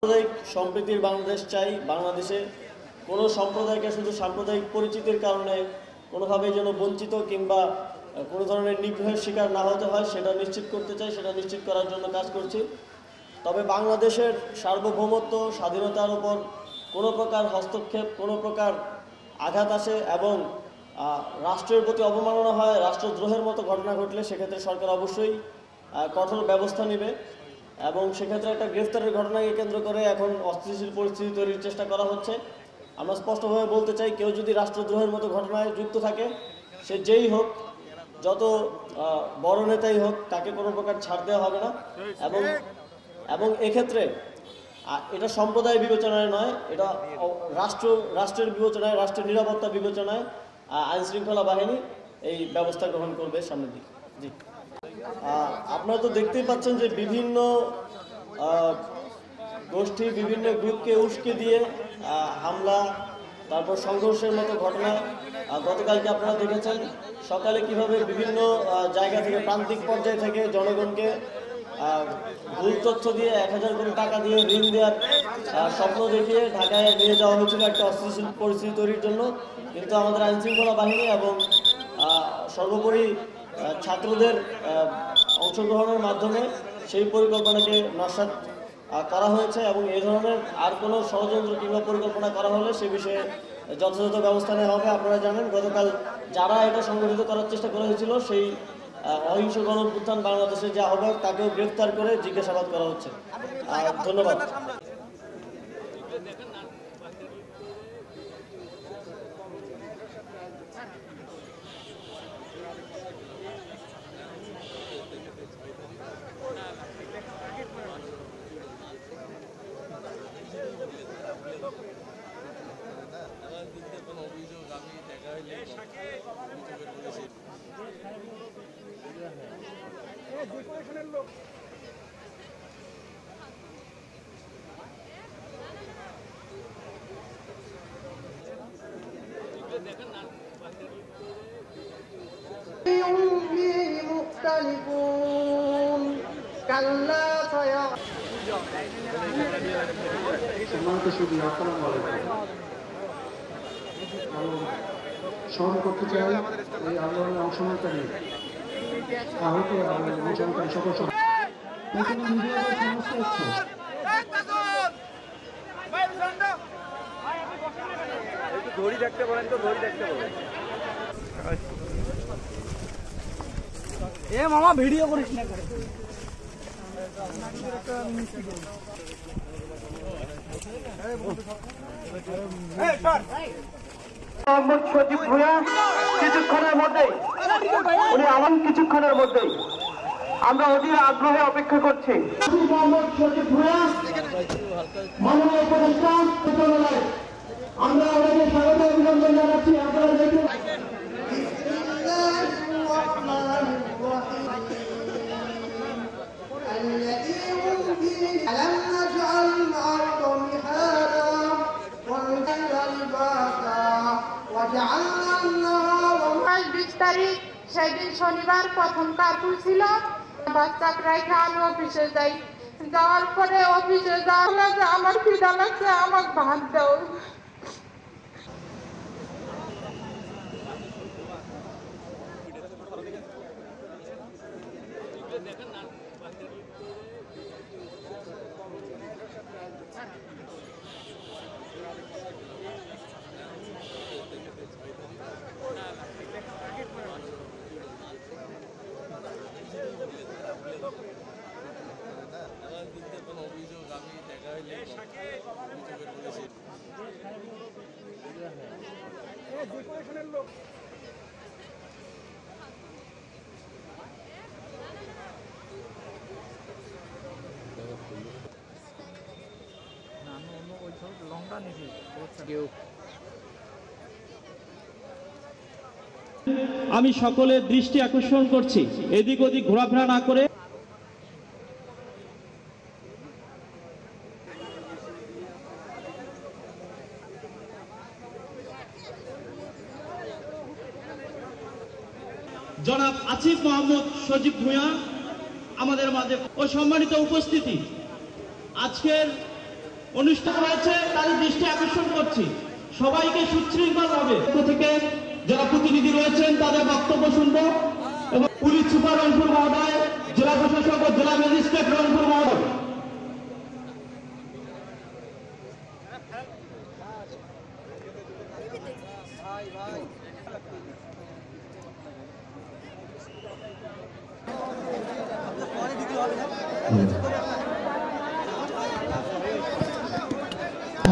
সাম্প্রদায়িক সম্প্রীতির বাংলাদেশ চাই। বাংলাদেশে কোনো সম্প্রদায়কে শুধু সাম্প্রদায়িক পরিচিতির কারণে কোনোভাবেই যেন বঞ্চিত কিংবা কোনো ধরনের নিগ্রহের শিকার না হতে হয় সেটা নিশ্চিত করতে চাই, সেটা নিশ্চিত করার জন্য কাজ করছি। তবে বাংলাদেশের সার্বভৌমত্ব স্বাধীনতার উপর কোনো প্রকার হস্তক্ষেপ, কোনো প্রকার আঘাত আসে এবং রাষ্ট্রের প্রতি অবমাননা হয়, রাষ্ট্রদ্রোহের মতো ঘটনা ঘটলে সেক্ষেত্রে সরকার অবশ্যই কঠোর ব্যবস্থা নেবে এবং সেক্ষেত্রে একটা গ্রেফতারের ঘটনাকে কেন্দ্র করে এখন অস্থিতিশীল পরিস্থিতি তৈরির চেষ্টা করা হচ্ছে। আমরা স্পষ্টভাবে বলতে চাই, কেউ যদি রাষ্ট্রদ্রোহের মতো ঘটনায় যুক্ত থাকে, সে যেই হোক, যত বড় নেতাই হোক, তাকে কোনো প্রকার ছাড় দেওয়া হবে না। এবং এক্ষেত্রে এটা সম্প্রদায় বিবেচনায় নয়, এটা রাষ্ট্রের বিবেচনায়, রাষ্ট্রের নিরাপত্তা বিবেচনায় আইনশৃঙ্খলা বাহিনী এই ব্যবস্থা গ্রহণ করবে সামনের দিকে। জি, আপনারা তো দেখতেই পাচ্ছেন যে বিভিন্ন গোষ্ঠী, বিভিন্ন গ্রুপকে উস্কে দিয়ে হামলা, তারপর সংঘর্ষের মতো ঘটনা গতকালকে আপনারা দেখেছেন। সকালে কিভাবে বিভিন্ন জায়গা থেকে, প্রান্তিক পর্যায় থেকে জনগণকে ভুল তথ্য দিয়ে 1000 কোটি টাকা দিয়ে ঋণ দেওয়ার স্বপ্ন দেখিয়ে ঢাকায় নিয়ে যাওয়া হয়েছিল একটা অস্থিতিশীল পরিস্থিতি তৈরির জন্য। কিন্তু আমাদের আইনশৃঙ্খলা বাহিনী এবং সর্বোপরি ছাত্রদের অংশগ্রহণের মাধ্যমে সেই পরিকল্পনাকে নস্যাৎ করা হয়েছে এবং এই ধরনের আর কোনো ষড়যন্ত্র কিংবা পরিকল্পনা করা হলে সে বিষয়ে যথাযথ ব্যবস্থা নেওয়া হবে। আপনারা জানেন গতকাল যারা এটা সংগঠিত করার চেষ্টা করা হয়েছিল, সেই অহিংস গণঅভ্যুত্থান বাংলাদেশের যে আহ্বায়ক, তাকেও গ্রেফতার করে জিজ্ঞাসাবাদ করা হচ্ছে। ধন্যবাদ। স্মরণ করতে চাই এই আন্দোলনে অংশগ্রহণকারী আহত অংশগ্রহণকারী সকল ঘড়ি দেখতে বলেন তো, ঘড়ি দেখতে বলেন। এ মামা ভিডিও করিস না করে। মোহাম্মদ সজীব ভূঁইয়া কিছুক্ষণের মধ্যেই আমরা অধীর আগ্রহে অপেক্ষা করছি। মোহাম্মদ সজীব ভূঁইয়া মাননীয় উপদেষ্টা মন্ত্রণালয়, আমরা আমাদের স্বাগত অভিনন্দন জানাচ্ছি। আপনারা দেখুন সেদিন শনিবার প্রথম কার্পুল ছিল। বাচ্চাকে রেখে আমি অফিসে যাই, যাওয়ার পরে অফিসে যাওয়া আমার খিদা লাগছে, আমাকে ভাত দাও। আমি সকলের দৃষ্টি আকর্ষণ করছি, এদিক ওদিক ঘোরাফেরা না করে জনাব আসিফ মোহাম্মদ সজীব ভূঁইয়া আমাদের মাঝে। ও সম্মানিত উপস্থিতি, আজকের অনুষ্ঠান হয়েছে তাদের দৃষ্টি আকর্ষণ করছি, সবাইকে সুশৃঙ্খল ভাবে থেকে যারা প্রতিনিধি রয়েছেন তাদের বক্তব্য শুনবো এবং পুলিশ সুপার রংপুর মহোদয়, জেলা প্রশাসক ও জেলা ম্যাজিস্ট্রেট রংপুর মহোদয়।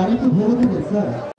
আমি তো ভেবে দেবেন স্যার।